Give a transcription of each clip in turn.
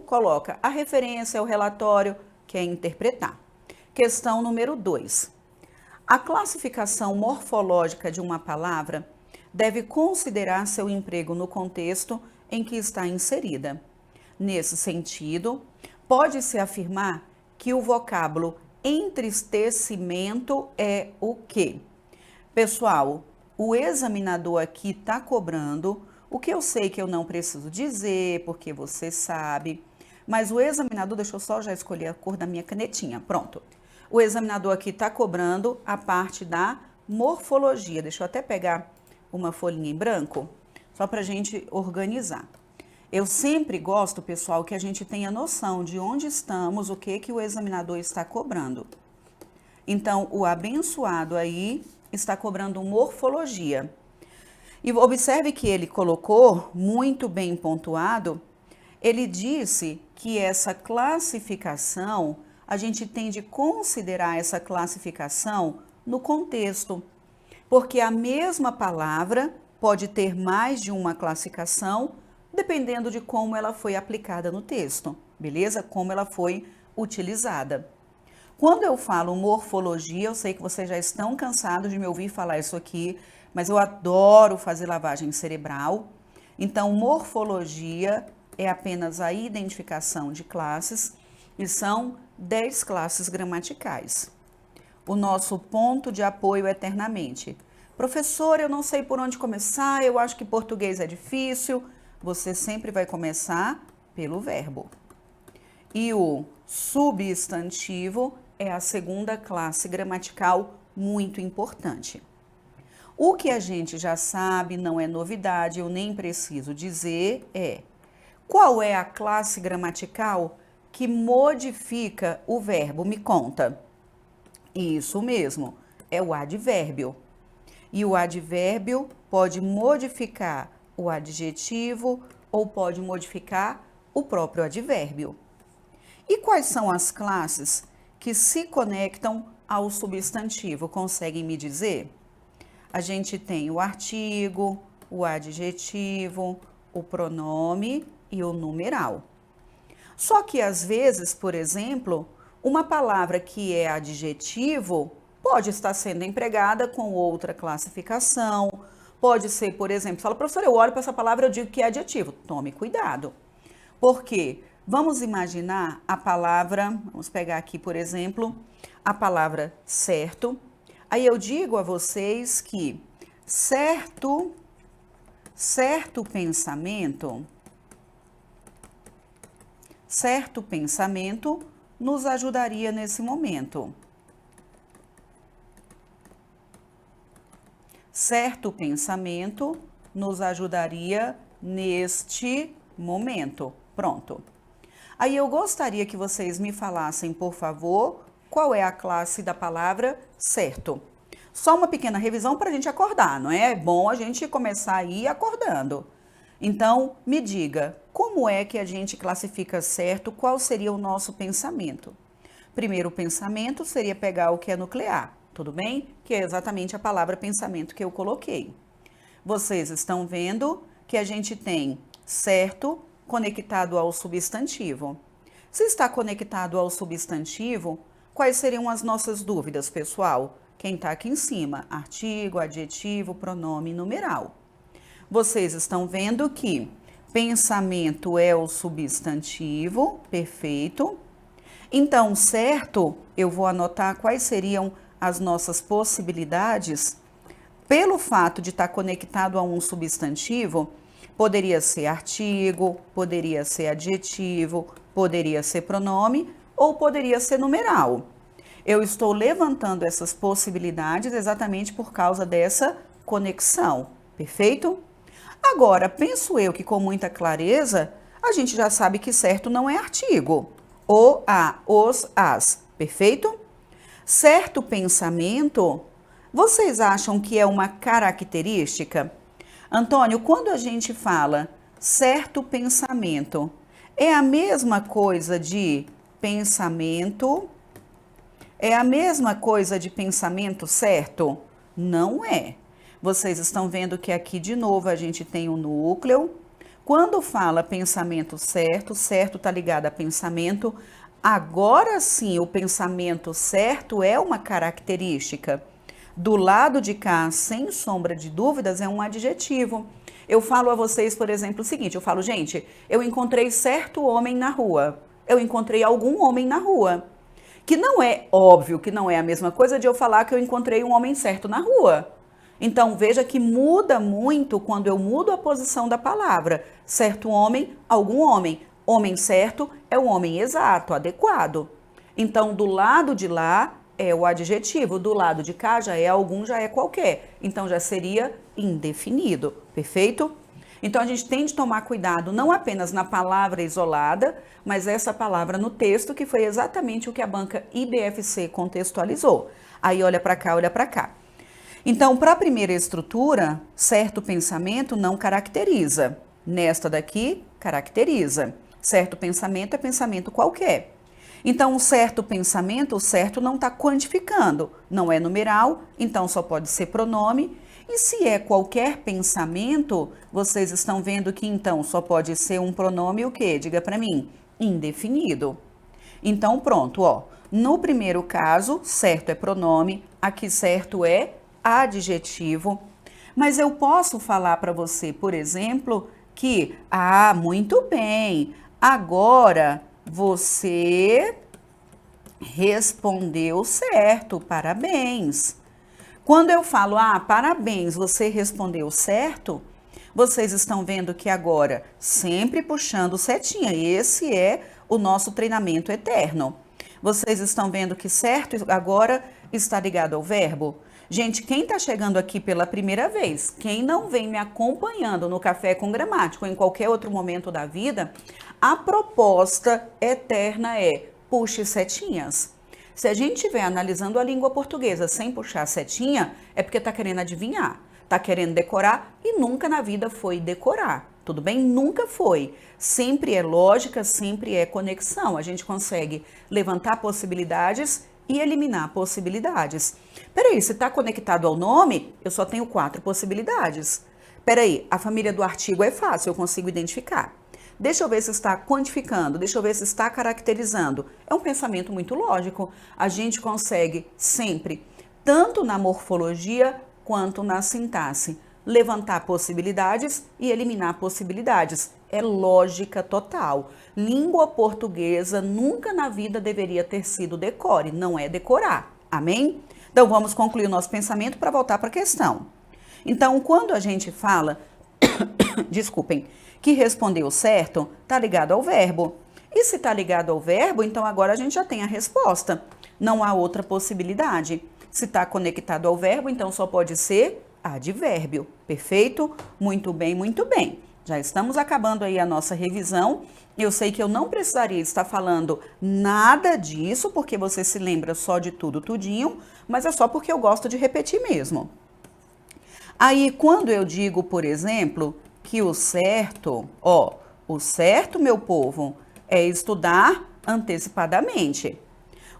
coloca a referência, o relatório, quer interpretar. Questão número 2. A classificação morfológica de uma palavra deve considerar seu emprego no contexto em que está inserida. Nesse sentido, pode-se afirmar que o vocábulo entristecimento é o quê? Pessoal, o examinador aqui está cobrando o que eu sei que eu não preciso dizer, porque você sabe, mas o examinador, deixa eu só já escolher a cor da minha canetinha, pronto. O examinador aqui está cobrando a parte da morfologia. Deixa eu até pegar uma folhinha em branco, só para a gente organizar. Eu sempre gosto, pessoal, que a gente tenha noção de onde estamos, o que o examinador está cobrando. Então, o abençoado aí está cobrando morfologia. E observe que ele colocou, muito bem pontuado, ele disse que essa classificação, a gente tem de considerar essa classificação no contexto, porque a mesma palavra pode ter mais de uma classificação, dependendo de como ela foi aplicada no texto, beleza? Como ela foi utilizada. Quando eu falo morfologia, eu sei que vocês já estão cansados de me ouvir falar isso aqui, mas eu adoro fazer lavagem cerebral. Então, morfologia é apenas a identificação de classes e são 10 classes gramaticais. O nosso ponto de apoio eternamente. Professor, eu não sei por onde começar, eu acho que português é difícil. Você sempre vai começar pelo verbo. E o substantivo é a segunda classe gramatical muito importante. O que a gente já sabe, não é novidade, eu nem preciso dizer, qual é a classe gramatical que modifica o verbo? Me conta. Isso mesmo, é o advérbio. E o advérbio pode modificar o adjetivo ou pode modificar o próprio advérbio. E quais são as classes que se conectam ao substantivo? Conseguem me dizer? A gente tem o artigo, o adjetivo, o pronome e o numeral. Só que às vezes, por exemplo, uma palavra que é adjetivo pode estar sendo empregada com outra classificação. Pode ser, por exemplo, fala, professor, eu olho para essa palavra e eu digo que é adjetivo. Tome cuidado. Por quê? Vamos imaginar a palavra, vamos pegar aqui, por exemplo, a palavra certo. Aí eu digo a vocês que certo pensamento nos ajudaria nesse momento. Certo pensamento nos ajudaria neste momento. Pronto. Aí eu gostaria que vocês me falassem, por favor, qual é a classe da palavra certo. Só uma pequena revisão para a gente acordar, não é? É bom a gente começar aí acordando. Então, me diga, como é que a gente classifica certo? Qual seria o nosso pensamento? Primeiro pensamento seria pegar o que é nuclear, tudo bem? Que é exatamente a palavra pensamento que eu coloquei. Vocês estão vendo que a gente tem certo conectado ao substantivo. Se está conectado ao substantivo, quais seriam as nossas dúvidas, pessoal? Quem está aqui em cima, artigo, adjetivo, pronome, numeral. Vocês estão vendo que pensamento é o substantivo, perfeito. Então, certo, eu vou anotar quais seriam as nossas possibilidades. Pelo fato de estar conectado a um substantivo, poderia ser artigo, poderia ser adjetivo, poderia ser pronome ou poderia ser numeral. Eu estou levantando essas possibilidades exatamente por causa dessa conexão, perfeito? Agora, penso eu que com muita clareza, a gente já sabe que certo não é artigo. O, a, os, as, perfeito? Certo pensamento, vocês acham que é uma característica? Antônio, quando a gente fala certo pensamento, é a mesma coisa de pensamento? É a mesma coisa de pensamento certo? Não é. Vocês estão vendo que aqui de novo a gente tem o núcleo. Quando fala pensamento certo, certo está ligado a pensamento. Agora sim, o pensamento certo é uma característica. Do lado de cá, sem sombra de dúvidas, é um adjetivo. Eu falo a vocês, por exemplo, o seguinte, eu falo, gente, eu encontrei certo homem na rua. Eu encontrei algum homem na rua. Que não é óbvio, que não é a mesma coisa de eu falar que eu encontrei um homem certo na rua. Então, veja que muda muito quando eu mudo a posição da palavra. Certo homem, algum homem. Homem certo é o homem exato, adequado. Então, do lado de lá é o adjetivo, do lado de cá já é algum, já é qualquer. Então, já seria indefinido, perfeito? Então, a gente tem de tomar cuidado não apenas na palavra isolada, mas essa palavra no texto, que foi exatamente o que a banca IBFC contextualizou. Aí, olha para cá, olha para cá. Então, para a primeira estrutura, certo pensamento não caracteriza. Nesta daqui, caracteriza. Certo pensamento é pensamento qualquer. Então, um certo pensamento, o certo não está quantificando. Não é numeral, então só pode ser pronome. E se é qualquer pensamento, vocês estão vendo que então só pode ser um pronome o quê? Diga para mim. Indefinido. Então, pronto, ó. No primeiro caso, certo é pronome, aqui certo é adjetivo. Mas eu posso falar para você, por exemplo, que, muito bem, agora você respondeu certo, parabéns. Quando eu falo, parabéns, você respondeu certo, vocês estão vendo que agora, sempre puxando setinha, esse é o nosso treinamento eterno. Vocês estão vendo que certo agora está ligado ao verbo? Gente, quem está chegando aqui pela primeira vez, quem não vem me acompanhando no Café com Gramática ou em qualquer outro momento da vida, a proposta eterna é puxe setinhas. Se a gente estiver analisando a língua portuguesa sem puxar setinha, é porque está querendo adivinhar, está querendo decorar e nunca na vida foi decorar. Tudo bem? Nunca foi. Sempre é lógica, sempre é conexão. A gente consegue levantar possibilidades e eliminar possibilidades. Peraí, se está conectado ao nome, eu só tenho 4 possibilidades. Peraí, a família do artigo é fácil, eu consigo identificar. Deixa eu ver se está quantificando, deixa eu ver se está caracterizando. É um pensamento muito lógico. A gente consegue sempre, tanto na morfologia quanto na sintaxe, levantar possibilidades e eliminar possibilidades. É lógica total. Língua portuguesa nunca na vida deveria ter sido decore, não é decorar. Amém? Então vamos concluir o nosso pensamento para voltar para a questão. Então, quando a gente fala, desculpem, que respondeu certo, está ligado ao verbo. E se está ligado ao verbo, então agora a gente já tem a resposta. Não há outra possibilidade. Se está conectado ao verbo, então só pode ser advérbio. Perfeito? Muito bem, muito bem. Já estamos acabando aí a nossa revisão. Eu sei que eu não precisaria estar falando nada disso, porque você se lembra só de tudo, tudinho, mas é só porque eu gosto de repetir mesmo. Aí, quando eu digo, por exemplo, que o certo, o certo, meu povo, é estudar antecipadamente.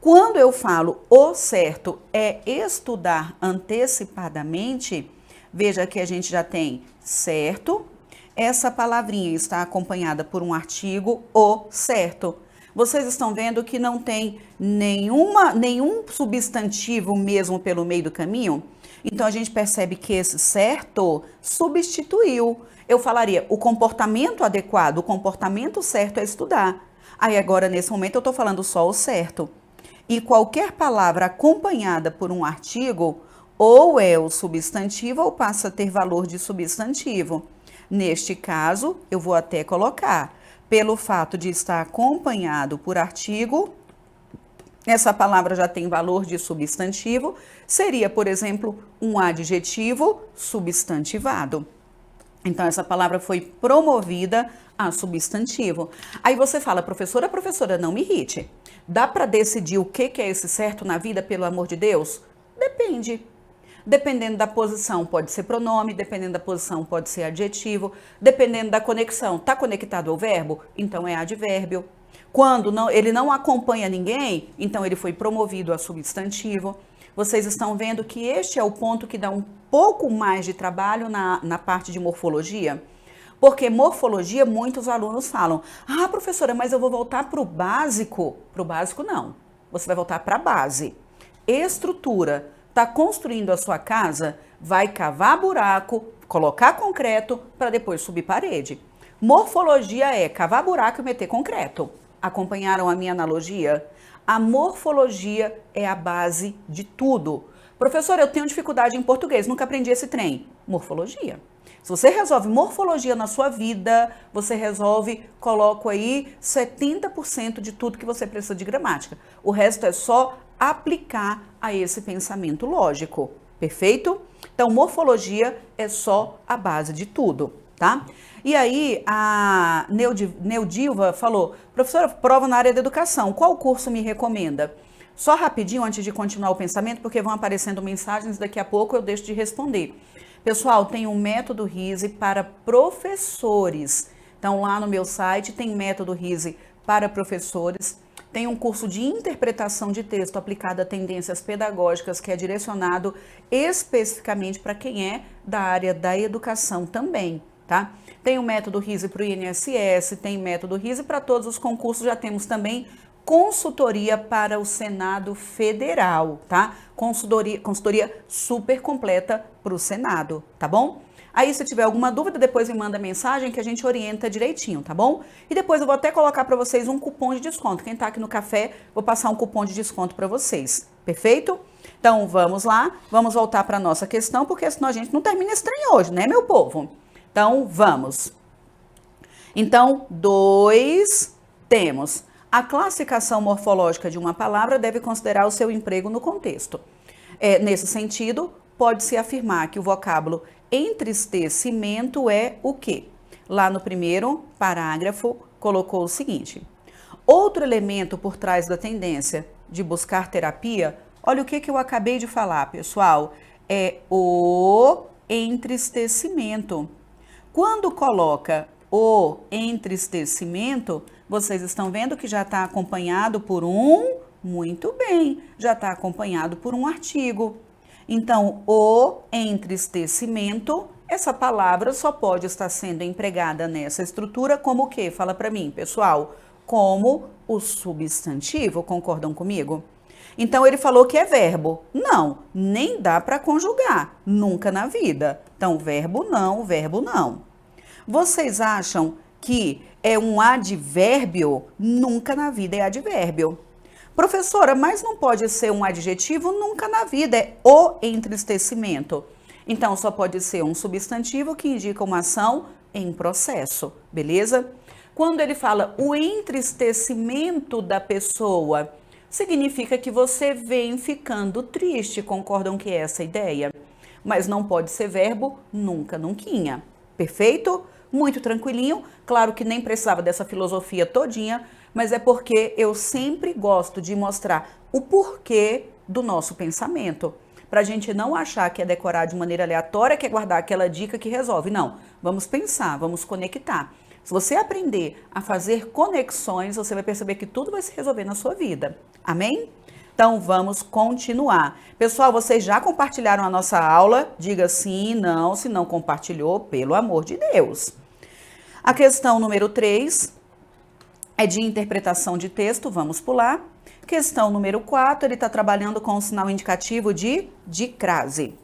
Quando eu falo o certo é estudar antecipadamente, veja que a gente já tem certo, essa palavrinha está acompanhada por um artigo, o certo. Vocês estão vendo que não tem nenhum substantivo mesmo pelo meio do caminho? Então, a gente percebe que esse certo substituiu. Eu falaria o comportamento adequado, o comportamento certo é estudar. Aí, agora, nesse momento, eu estou falando só o certo. E qualquer palavra acompanhada por um artigo, ou é o substantivo ou passa a ter valor de substantivo. Neste caso, eu vou até colocar, pelo fato de estar acompanhado por artigo, essa palavra já tem valor de substantivo, seria, por exemplo, um adjetivo substantivado. Então, essa palavra foi promovida a substantivo. Aí você fala, professora, não me irrite. Dá para decidir o que é esse certo na vida, pelo amor de Deus? Depende. Dependendo da posição, pode ser pronome, dependendo da posição, pode ser adjetivo, dependendo da conexão. Está conectado ao verbo? Então é advérbio. Quando ele não acompanha ninguém, então ele foi promovido a substantivo. Vocês estão vendo que este é o ponto que dá um pouco mais de trabalho na parte de morfologia. Porque morfologia, muitos alunos falam, ah, professora, mas eu vou voltar para o básico. Para o básico, não. Você vai voltar para a base. Estrutura. Está construindo a sua casa, vai cavar buraco, colocar concreto para depois subir parede. Morfologia é cavar buraco e meter concreto. Acompanharam a minha analogia? A morfologia é a base de tudo. Professor, eu tenho dificuldade em português, nunca aprendi esse trem. Morfologia. Se você resolve morfologia na sua vida, você resolve, coloco aí 70% de tudo que você precisa de gramática. O resto é só aplicar a esse pensamento lógico. Perfeito? Então, morfologia é só a base de tudo, tá? E aí, a Neudilva falou, professora, prova na área da educação, qual curso me recomenda? Só rapidinho, antes de continuar o pensamento, porque vão aparecendo mensagens, daqui a pouco eu deixo de responder. Pessoal, tem um método RISE para professores. Então, lá no meu site tem método RISE para professores. Tem um curso de interpretação de texto aplicado a tendências pedagógicas que é direcionado especificamente para quem é da área da educação também, tá? Tem o método RISE para o INSS, tem método RISE para todos os concursos, já temos também consultoria para o Senado Federal, tá? Consultoria super completa para o Senado, tá bom? Aí, se tiver alguma dúvida, depois me manda mensagem que a gente orienta direitinho, tá bom? E depois eu vou até colocar para vocês um cupom de desconto. Quem tá aqui no café, vou passar um cupom de desconto para vocês, perfeito? Então, vamos lá, vamos voltar para nossa questão, porque senão a gente não termina esse trem hoje, né, meu povo? Então, vamos. Então, 2, temos... A classificação morfológica de uma palavra deve considerar o seu emprego no contexto. Nesse sentido, pode-se afirmar que o vocábulo entristecimento é o quê? Lá no primeiro parágrafo, colocou o seguinte. Outro elemento por trás da tendência de buscar terapia, olha o que eu acabei de falar, pessoal, é o entristecimento. Quando coloca o entristecimento, vocês estão vendo que já está acompanhado por muito bem, já está acompanhado por um artigo. Então, o entristecimento, essa palavra só pode estar sendo empregada nessa estrutura como o quê? Fala para mim, pessoal, como o substantivo, concordam comigo? Então, ele falou que é verbo. Não, nem dá para conjugar, nunca na vida. Então, verbo não. Vocês acham que é um advérbio? Nunca na vida é advérbio. Professora, mas não pode ser um adjetivo? Nunca na vida, é o entristecimento. Então, só pode ser um substantivo que indica uma ação em processo, beleza? Quando ele fala o entristecimento da pessoa, significa que você vem ficando triste, concordam que é essa a ideia? Mas não pode ser verbo nunca, nunquinha. Perfeito? Muito tranquilinho, claro que nem precisava dessa filosofia todinha, mas é porque eu sempre gosto de mostrar o porquê do nosso pensamento, para a gente não achar que é decorar de maneira aleatória, que é guardar aquela dica que resolve. Não, vamos pensar, vamos conectar. Se você aprender a fazer conexões, você vai perceber que tudo vai se resolver na sua vida. Amém? Então, vamos continuar. Pessoal, vocês já compartilharam a nossa aula? Diga sim, não, se não compartilhou, pelo amor de Deus. A questão número 3 é de interpretação de texto, vamos pular. Questão número 4, ele está trabalhando com o sinal indicativo de crase.